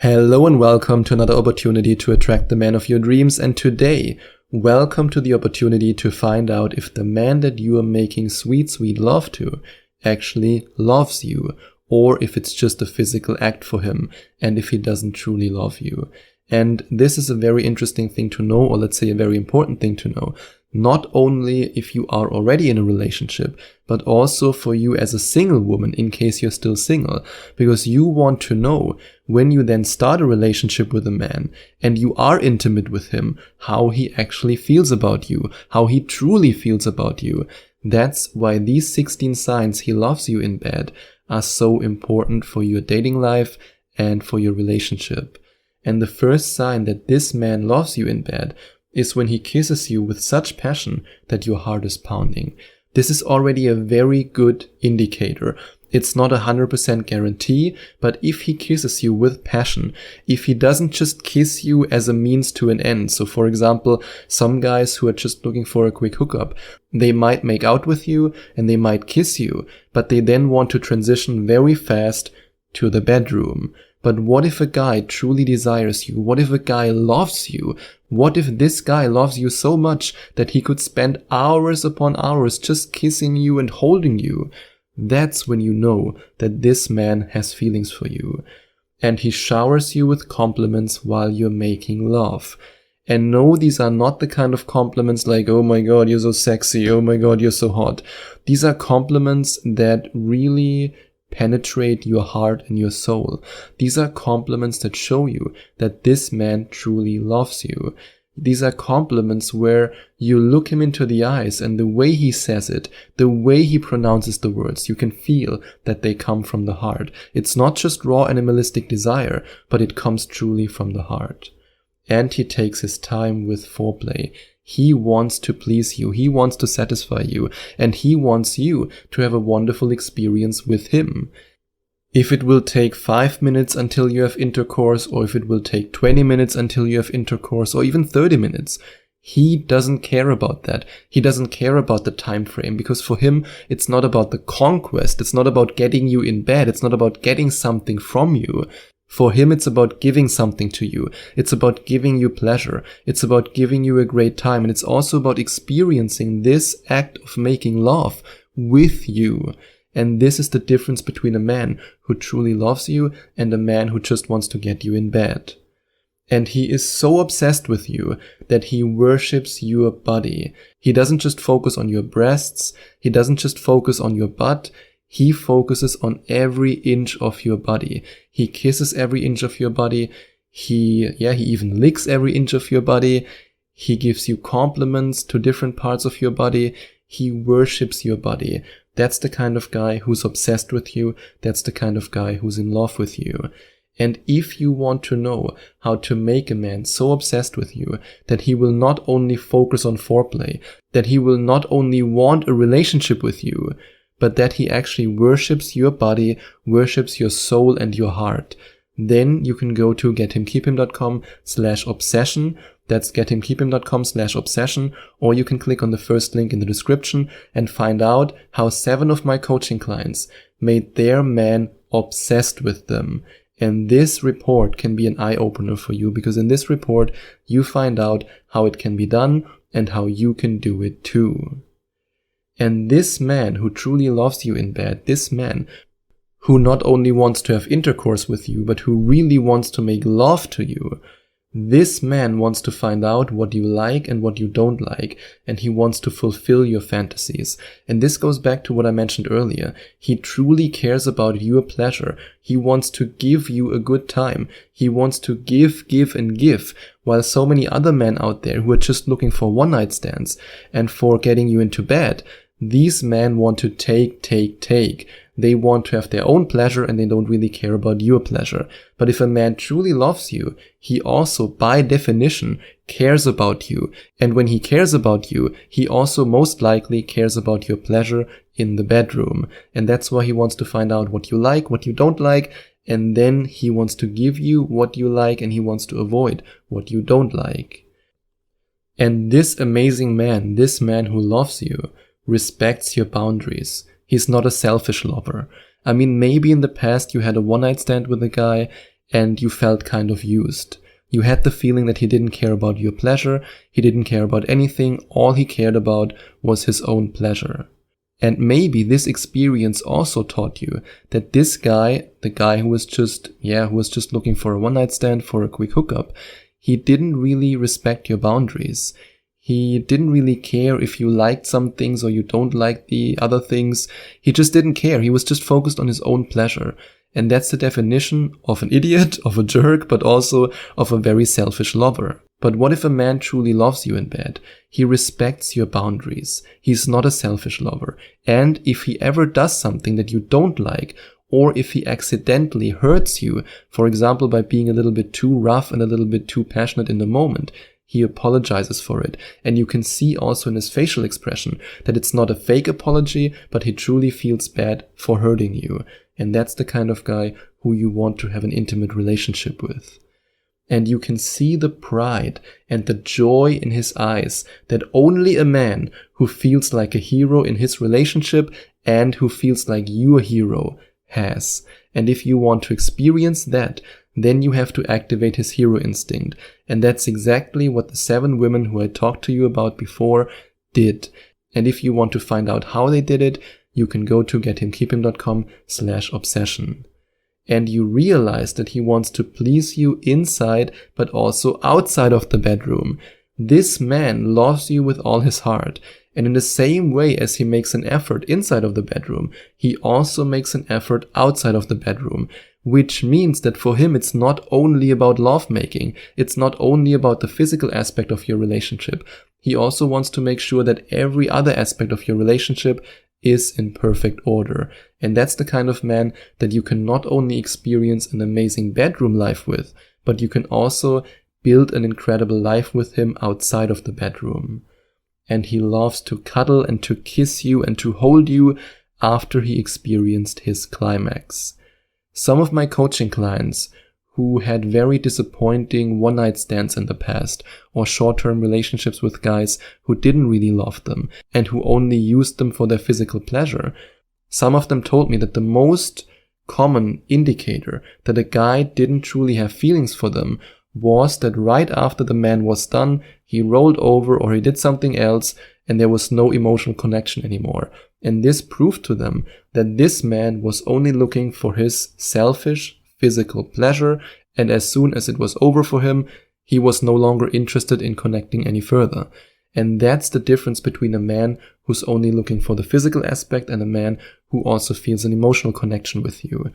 Hello and welcome to another opportunity to attract the man of your dreams. And today, welcome to the opportunity to find out if the man that you are making sweet, sweet love to actually loves you, or if it's just a physical act for him, and if he doesn't truly love you. And this is a very interesting thing to know, or let's say a very important thing to know. Not only if you are already in a relationship, but also for you as a single woman in case you're still single, because you want to know when you then start a relationship with a man and you are intimate with him, how he actually feels about you, how he truly feels about you. That's why these 16 signs he loves you in bed are so important for your dating life and for your relationship. And the first sign that this man loves you in bed is when he kisses you with such passion that your heart is pounding. This is already a very good indicator. It's not 100% guarantee, but if he kisses you with passion, if he doesn't just kiss you as a means to an end. So for example, some guys who are just looking for a quick hookup, they might make out with you and they might kiss you, but they then want to transition very fast to the bedroom. But what if a guy truly desires you? What if a guy loves you? What if this guy loves you so much that he could spend hours upon hours just kissing you and holding you? That's when you know that this man has feelings for you. And he showers you with compliments while you're making love. And no, these are not the kind of compliments like, oh my god, you're so sexy, oh my god, you're so hot. These are compliments that really penetrate your heart and your soul. These are compliments that show you that this man truly loves you. These are compliments where you look him into the eyes and the way he says it, the way he pronounces the words, you can feel that they come from the heart. It's not just raw animalistic desire, but it comes truly from the heart. And he takes his time with foreplay. He wants to please you, he wants to satisfy you, and he wants you to have a wonderful experience with him. If it will take 5 minutes until you have intercourse, or if it will take 20 minutes until you have intercourse, or even 30 minutes, he doesn't care about that. He doesn't care about the time frame, because for him, it's not about the conquest, it's not about getting you in bed, it's not about getting something from you. For him, it's about giving something to you. It's about giving you pleasure. It's about giving you a great time. And it's also about experiencing this act of making love with you. And this is the difference between a man who truly loves you and a man who just wants to get you in bed. And he is so obsessed with you that he worships your body. He doesn't just focus on your breasts. He doesn't just focus on your butt. He focuses on every inch of your body. He kisses every inch of your body. He even licks every inch of your body. He gives you compliments to different parts of your body. He worships your body. That's the kind of guy who's obsessed with you. That's the kind of guy who's in love with you. And if you want to know how to make a man so obsessed with you that he will not only focus on foreplay, that he will not only want a relationship with you, but that he actually worships your body, worships your soul and your heart, then you can go to gethimkeephim.com/obsession. That's gethimkeephim.com/obsession, or you can click on the first link in the description and find out how 7 of my coaching clients made their man obsessed with them. And this report can be an eye-opener for you, because in this report, you find out how it can be done and how you can do it too. And this man who truly loves you in bed, this man who not only wants to have intercourse with you, but who really wants to make love to you, this man wants to find out what you like and what you don't like, and he wants to fulfill your fantasies. And this goes back to what I mentioned earlier. He truly cares about your pleasure. He wants to give you a good time. He wants to give, and give, while so many other men out there who are just looking for one-night stands and for getting you into bed, these men want to take. They want to have their own pleasure and they don't really care about your pleasure. But if a man truly loves you, he also, by definition, cares about you. And when he cares about you, he also most likely cares about your pleasure in the bedroom. And that's why he wants to find out what you like, what you don't like, and then he wants to give you what you like and he wants to avoid what you don't like. And this amazing man, this man who loves you, respects your boundaries. He's not a selfish lover. I mean, maybe in the past you had a one-night stand with a guy and you felt kind of used. You had the feeling that he didn't care about your pleasure, he didn't care about anything, all he cared about was his own pleasure. And maybe this experience also taught you that this guy, the guy who was just looking for a one-night stand, for a quick hookup, he didn't really respect your boundaries. He didn't really care if you liked some things or you don't like the other things. He just didn't care. He was just focused on his own pleasure. And that's the definition of an idiot, of a jerk, but also of a very selfish lover. But what if a man truly loves you in bed? He respects your boundaries. He's not a selfish lover. And if he ever does something that you don't like, or if he accidentally hurts you, for example, by being a little bit too rough and a little bit too passionate in the moment, he apologizes for it. And you can see also in his facial expression that it's not a fake apology, but he truly feels bad for hurting you. And that's the kind of guy who you want to have an intimate relationship with. And you can see the pride and the joy in his eyes that only a man who feels like a hero in his relationship and who feels like your hero has. And if you want to experience that, then you have to activate his hero instinct. And that's exactly what the 7 women who I talked to you about before did. And if you want to find out how they did it, you can go to gethimkeeping.com/obsession. And you realize that he wants to please you inside, but also outside of the bedroom. This man loves you with all his heart. And in the same way as he makes an effort inside of the bedroom, he also makes an effort outside of the bedroom. Which means that for him it's not only about lovemaking, it's not only about the physical aspect of your relationship. He also wants to make sure that every other aspect of your relationship is in perfect order. And that's the kind of man that you can not only experience an amazing bedroom life with, but you can also build an incredible life with him outside of the bedroom. And he loves to cuddle and to kiss you and to hold you after he experienced his climax. Some of my coaching clients who had very disappointing one-night stands in the past, or short-term relationships with guys who didn't really love them and who only used them for their physical pleasure, some of them told me that the most common indicator that a guy didn't truly have feelings for them was that right after the man was done, he rolled over or he did something else and there was no emotional connection anymore. And this proved to them that this man was only looking for his selfish physical pleasure, and as soon as it was over for him, he was no longer interested in connecting any further. And that's the difference between a man who's only looking for the physical aspect and a man who also feels an emotional connection with you.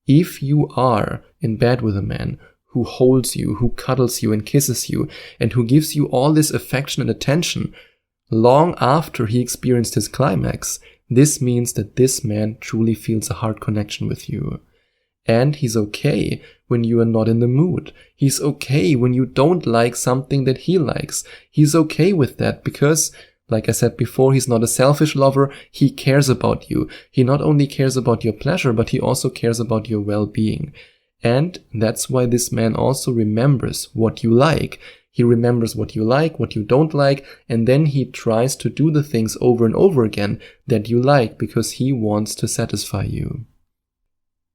If you are in bed with a man who holds you, who cuddles you and kisses you, and who gives you all this affection and attention long after he experienced his climax, this means that this man truly feels a heart connection with you. And he's okay when you are not in the mood. He's okay when you don't like something that he likes. He's okay with that because, like I said before, he's not a selfish lover. He cares about you. He not only cares about your pleasure, but he also cares about your well-being. And that's why this man also remembers what you like. He remembers what you like, what you don't like, and then he tries to do the things over and over again that you like because he wants to satisfy you.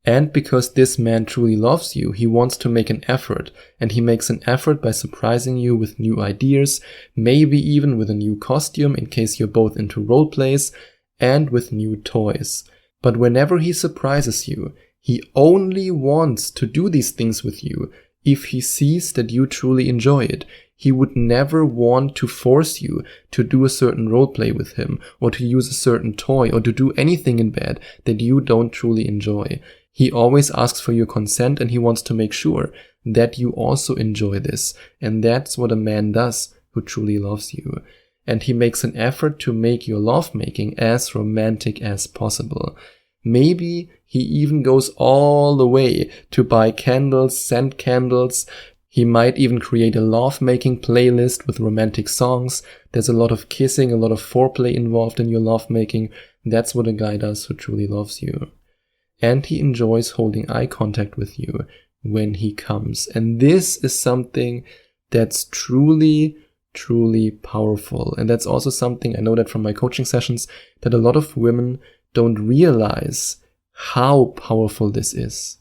And because this man truly loves you, he wants to make an effort, and he makes an effort by surprising you with new ideas, maybe even with a new costume in case you're both into role plays, and with new toys. But whenever he surprises you, he only wants to do these things with you if he sees that you truly enjoy it. He would never want to force you to do a certain role play with him, or to use a certain toy, or to do anything in bed that you don't truly enjoy. He always asks for your consent, and he wants to make sure that you also enjoy this. And that's what a man does who truly loves you. And he makes an effort to make your lovemaking as romantic as possible. Maybe he even goes all the way to buy candles, scent candles. He might even create a lovemaking playlist with romantic songs. There's a lot of kissing, a lot of foreplay involved in your lovemaking. That's what a guy does who truly loves you. And he enjoys holding eye contact with you when he comes. And this is something that's truly, truly powerful. And that's also something I know that from my coaching sessions, that a lot of women don't realize how powerful this is.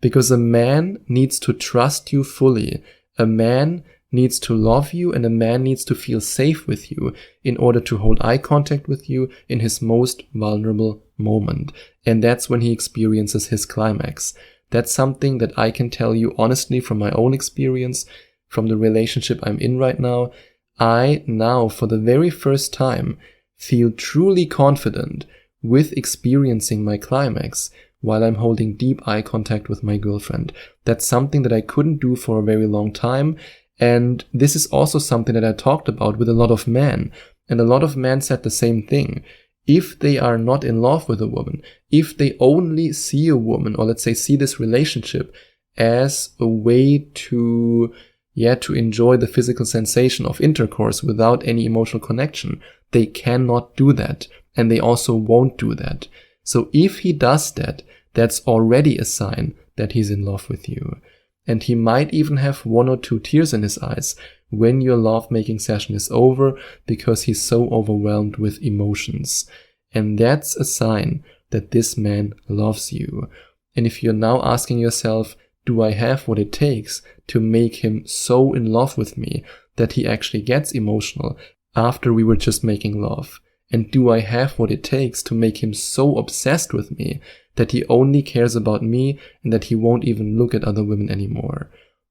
Because a man needs to trust you fully. A man needs to love you, and a man needs to feel safe with you in order to hold eye contact with you in his most vulnerable moment. And that's when he experiences his climax. That's something that I can tell you honestly from my own experience, from the relationship I'm in right now. I now, for the very first time, feel truly confident with experiencing my climax while I'm holding deep eye contact with my girlfriend. That's something that I couldn't do for a very long time. And this is also something that I talked about with a lot of men. And a lot of men said the same thing. If they are not in love with a woman, if they only see a woman, or let's say see this relationship as a way to enjoy the physical sensation of intercourse without any emotional connection, they cannot do that. And they also won't do that. So if he does that, that's already a sign that he's in love with you. And he might even have 1 or 2 tears in his eyes when your lovemaking session is over because he's so overwhelmed with emotions. And that's a sign that this man loves you. And if you're now asking yourself, do I have what it takes to make him so in love with me that he actually gets emotional after we were just making love? And do I have what it takes to make him so obsessed with me that he only cares about me and that he won't even look at other women anymore?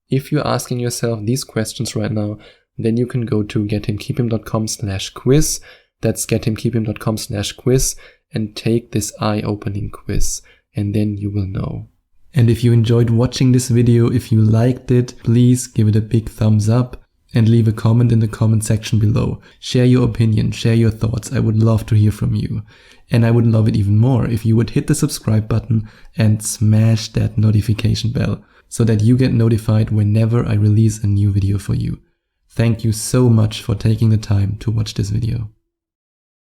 If you're asking yourself these questions right now, then you can go to gethimkeephim.com/quiz. That's gethimkeephim.com/quiz and take this eye-opening quiz, and then you will know. And if you enjoyed watching this video, if you liked it, please give it a big thumbs up and leave a comment in the comment section below. Share your opinion, share your thoughts. I would love to hear from you. And I would love it even more if you would hit the subscribe button and smash that notification bell so that you get notified whenever I release a new video for you. Thank you so much for taking the time to watch this video.